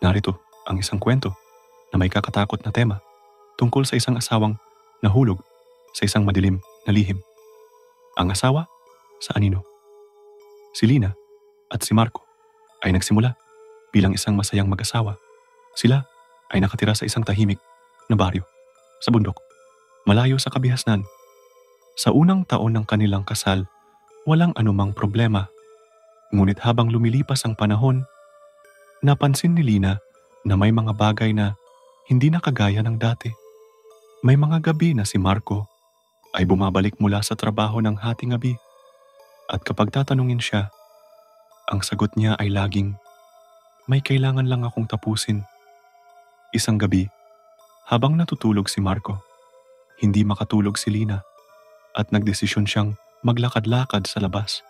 Narito ang isang kwento na may kakatakot na tema tungkol sa isang asawang nahulog sa isang madilim na lihim. Ang asawa sa anino. Si Lina at si Marco ay nagsimula bilang isang masayang mag-asawa. Sila ay nakatira sa isang tahimik na baryo sa bundok, malayo sa kabihasnan. Sa unang taon ng kanilang kasal, walang anumang problema. Ngunit habang lumilipas ang panahon, napansin ni Lina na may mga bagay na hindi na kagaya ng dati. May mga gabi na si Marco ay bumabalik mula sa trabaho ng hating gabi at kapag tatanungin siya, ang sagot niya ay laging, "May kailangan lang akong tapusin." Isang gabi, habang natutulog si Marco, hindi makatulog si Lina at nagdesisyon siyang maglakad-lakad sa labas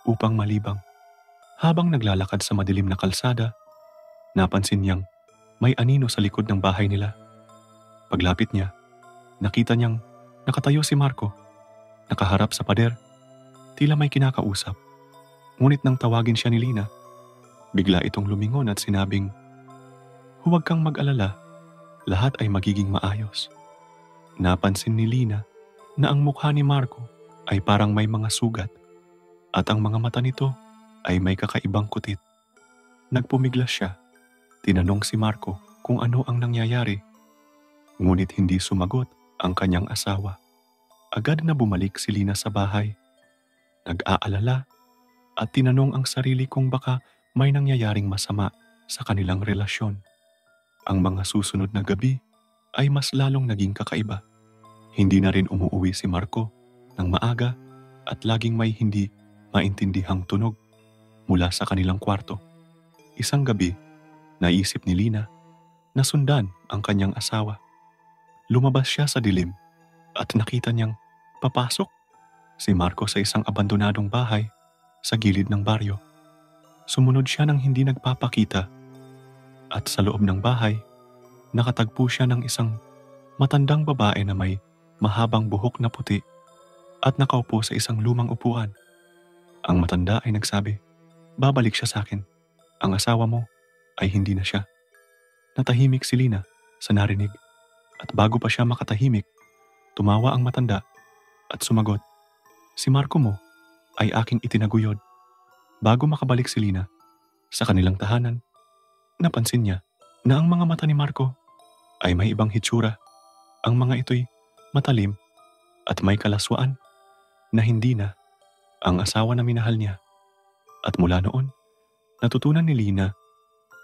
upang malibang. Habang naglalakad sa madilim na kalsada, napansin niyang may anino sa likod ng bahay nila. Paglapit niya, nakita niyang nakatayo si Marco, nakaharap sa pader, tila may kinakausap. Ngunit nang tawagin siya ni Lina, bigla itong lumingon at sinabing, "Huwag kang mag-alala, lahat ay magiging maayos." Napansin ni Lina na ang mukha ni Marco ay parang may mga sugat at ang mga mata nito ay may kakaibang kutit. Nagpumiglas siya. Tinanong si Marco kung ano ang nangyayari. Ngunit hindi sumagot ang kanyang asawa. Agad na bumalik si Lina sa bahay. Nag-aalala at tinanong ang sarili kung baka may nangyayaring masama sa kanilang relasyon. Ang mga susunod na gabi ay mas lalong naging kakaiba. Hindi na rin umuuwi si Marco ng maaga at laging may hindi maintindihang tunog mula sa kanilang kwarto. Isang gabi, naisip ni Lina na sundan ang kanyang asawa. Lumabas siya sa dilim at nakita niyang papasok si Marco sa isang abandonadong bahay sa gilid ng baryo. Sumunod siya ng hindi nagpapakita at sa loob ng bahay, nakatagpo siya ng isang matandang babae na may mahabang buhok na puti at nakaupo sa isang lumang upuan. Ang matanda ay nagsabi, "Babalik siya sa akin. Ang asawa mo ay hindi na siya." Natahimik si Lina sa narinig at bago pa siya makatahimik, tumawa ang matanda at sumagot, "Si Marco mo ay aking itinaguyod." Bago makabalik si Lina sa kanilang tahanan, napansin niya na ang mga mata ni Marco ay may ibang hitsura. Ang mga ito'y matalim at may kalaswaan na hindi na ang asawa na minahal niya. At mula noon, natutunan ni Lina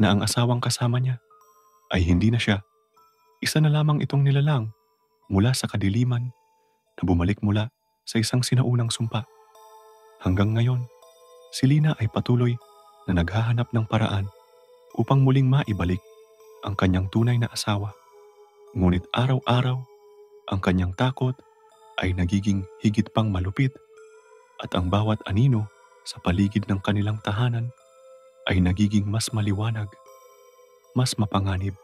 na ang asawang kasama niya ay hindi na siya. Isa na lamang itong nilalang mula sa kadiliman na bumalik mula sa isang sinaunang sumpa. Hanggang ngayon, si Lina ay patuloy na naghahanap ng paraan upang muling maibalik ang kanyang tunay na asawa. Ngunit araw-araw, ang kanyang takot ay nagiging higit pang malupit at ang bawat anino sa paligid ng kanilang tahanan ay nagiging mas maliwanag, mas mapanganib